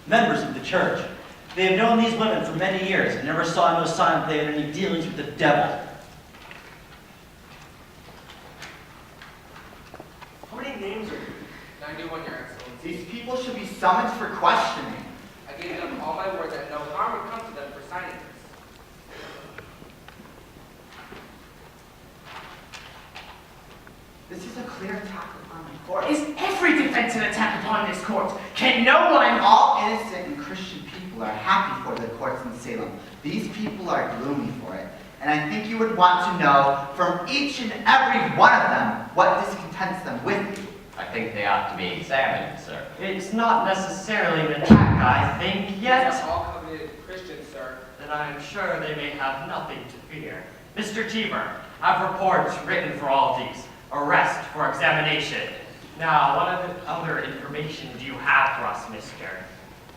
members of the church. They have known these women for many years and never saw no sign that they had any dealings with the devil. How many names are you? 91, Your Excellency. These people should be summoned for questioning. I gave them all my word that no harm would come to them for signing this. This is a clear attack upon the court. Is every defense an attack upon this court? Can no one... All innocent and Christian people are happy for the courts in Salem. These people are gloomy for it. And I think you would want to know from each and every one of them what discontents them with you. I think they ought to be examined, sir. It's not necessarily an attack, I think, yet. These are all covenanted Christians, sir. Then I am sure they may have nothing to fear. Mr. Cheever, have reports written for all of these. Arrest for examination. Now, what other information do you have for us, mister?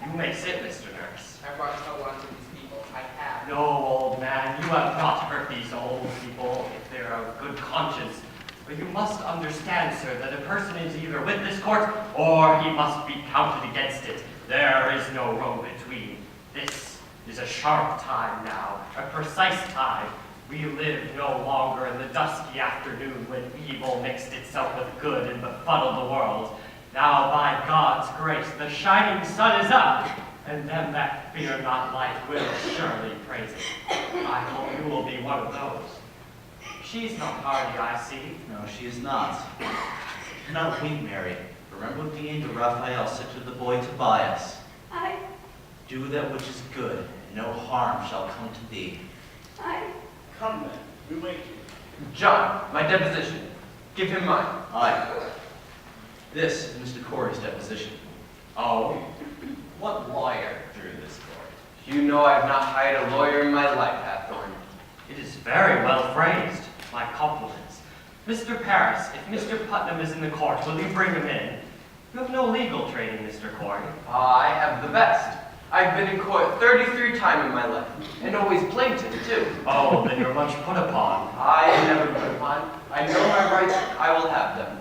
You may sit, Mr. Nurse. I brought trouble onto these people. I have. No, old man, you have not hurt these old people if they're of good conscience. But you must understand, sir, that a person is either with this court or he must be counted against it. There is no road between. This is a sharp time now, a precise time. We live no longer in the dusky afternoon when evil mixed itself with good and befuddled the world. Now, by God's grace, the shining sun is up, and them that fear not light will surely praise it. I hope you will be one of those. She's not hardy, I see. No, she is not. Do not weep, Mary. Remember what the angel Raphael said to the boy Tobias. Do that which is good, and no harm shall come to thee. Come then, we wait you. John, my deposition. Give him mine. Aye. This is Mr. Corey's deposition. Oh, what lawyer drew this court? You know I have not hired a lawyer in my life, Hathorn. It is very well phrased. My compliments. Mr. Parris, if Mr. Putnam is in the court, will you bring him in? You have no legal training, Mr. Corey. I have the best. I've been in court 33 times in my life, and always plaintiff, too. Oh, then you're much put upon. I am never put upon. I know my rights, I will have them.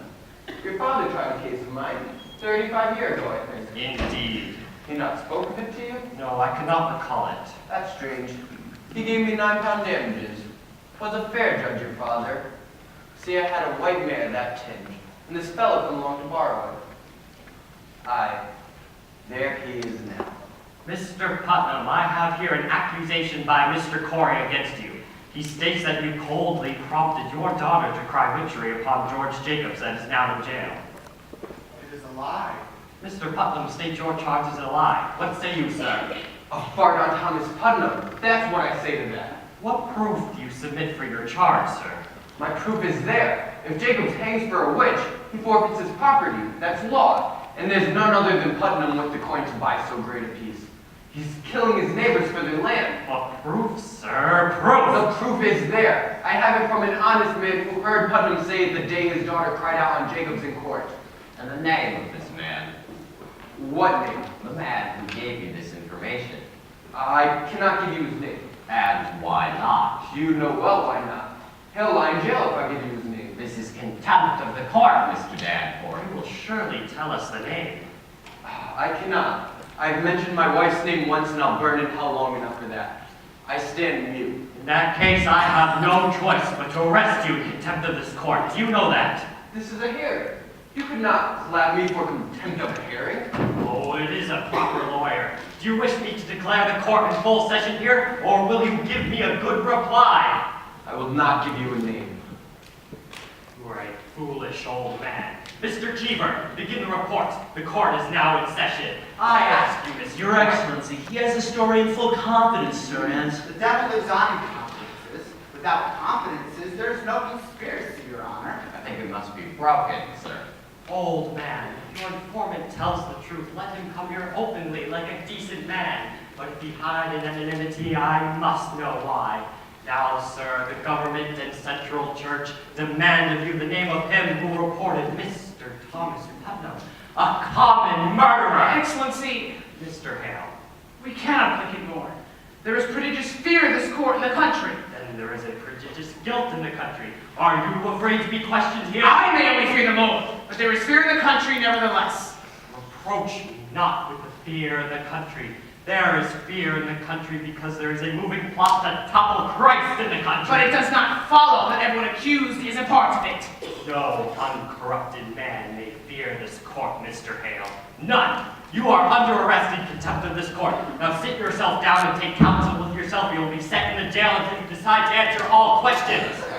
Your father tried a case of mine 35 years ago, I think. Indeed. He not spoke of it to you? No, I cannot recall it. That's strange. He gave me £9 damages. Was a fair judge, your father. See, I had a white mare that tinge, and this fellow come along to borrow it. Aye, there he is now. Mr. Putnam, I have here an accusation by Mr. Corey against you. He states that you coldly prompted your daughter to cry witchery upon George Jacobs and is now in jail. It is a lie. Mr. Putnam, state your charge is a lie. What say you, sir? A fart on Thomas Putnam. That's what I say to that. What proof do you submit for your charge, sir? My proof is there. If Jacobs hangs for a witch, he forfeits his property. That's law. And there's none other than Putnam with the coin to buy so great a piece. He's killing his neighbors for their land. What proof, sir? Proof! The proof is there. I have it from an honest man who heard Putnam say the day his daughter cried out on Jacobs in court. And the name of this man? What name? The man who gave you this information. I cannot give you his name. And why not? You know well why not. He'll lie in jail if I give you his name. This is contempt of the court, Mr. Danforth. You will surely tell us the name. I cannot. I've mentioned my wife's name once and I'll burn in hell long enough for that. I stand mute. In that case, I have no choice but to arrest you in contempt of this court. You know that. This is a hearing. You could not clap me for contempt of a hearing. Oh, it is a proper lawyer. Do you wish me to declare the court in full session here, or will you give me a good reply? I will not give you a name. You are a foolish old man. Mr. Cheever, begin the report. The court is now in session. I ask you, Mr. Your Excellency, he has a story in full confidence, sir, and... The devil lives on in confidences. Without confidences, there's no conspiracy, Your Honor. I think it must be broken, sir. Old man, if your informant tells the truth, let him come here openly like a decent man. But if he hide in anonymity, I must know why. Now, sir, the government and central church demand of you the name of him who reported Mr. Thomas Putnam, a common murderer. Excellency, Mr. Hale, we cannot click ignore. There is prodigious fear in this court and the country. then there is a prodigious guilt in the country. Are you afraid to be questioned here? I may only fear the Lord, but there is fear in the country nevertheless. Reproach me not with the fear in the country. There is fear in the country because there is a moving plot to topple Christ in the country. But it does not follow that everyone accused is a part of it. No uncorrupted man may fear this court, Mr. Hale. None. You are under arrest in contempt of this court. Now sit yourself down and take counsel with yourself. You will be set in the jail until you decide to answer all questions.